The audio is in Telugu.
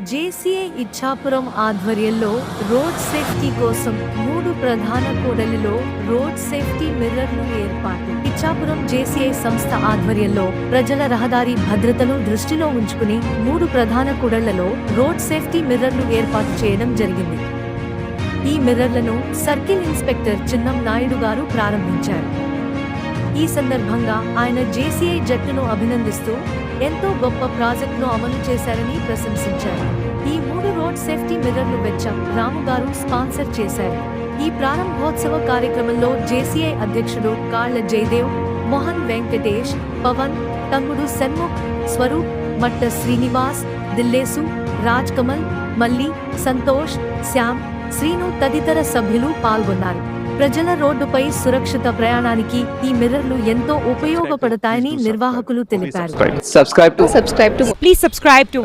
జేసీఐ ఇచ్ఛాపురం ఆధ్వర్యంలో రోడ్ సేఫ్టీ కోసం 3 ప్రధాన కూడలిలో రోడ్ సేఫ్టీ మిర్రర్లు ఏర్పాటు. ఇచ్ఛాపురం జేసీఐ సంస్థ ఆధ్వర్యంలో ప్రజల రహదారి భద్రతను దృష్టిలో ఉంచుకుని 3 ప్రధాన కూడళ్లలో రోడ్ సేఫ్టీ మిర్రర్లు ఏర్పాటు చేయడం జరిగింది. ఈ మిర్రర్లను సర్కిల్ ఇన్స్పెక్టర్ చిన్నం నాయుడు గారు ప్రారంభించారు. ఈ సందర్భంగా ఆయన జేసీఐ జట్టును అభినందిస్తూ ఎంతో గొప్ప ప్రాజెక్టును అమలు చేశారని ప్రశంసించారు. ఈ 3 రోడ్ సేఫ్టీ మిర్రర్లు వెచ్చ రాము గారు స్పాన్సర్ చేశారు. ఈ ప్రారంభోత్సవ కార్యక్రమంలో జేసీఐ అధ్యక్షుడు కాళ్ల జయదేవ్, మోహన్ వెంకటేష్, పవన్, తంగుడు సన్ముఖ్, స్వరూప్, మట్ట శ్రీనివాస్, దిల్లేసు, రాజ్ కమల్, మల్లి, సంతోష్, శ్యామ్, శ్రీను తదితర సభ్యులు పాల్గొన్నారు. ప్రజల రోడ్డుపై సురక్షిత ప్రయాణానికి ఈ మిర్రర్లు ఎంతో ఉపయోగపడతాయని నిర్వాహకులు తెలిపారు. Please subscribe to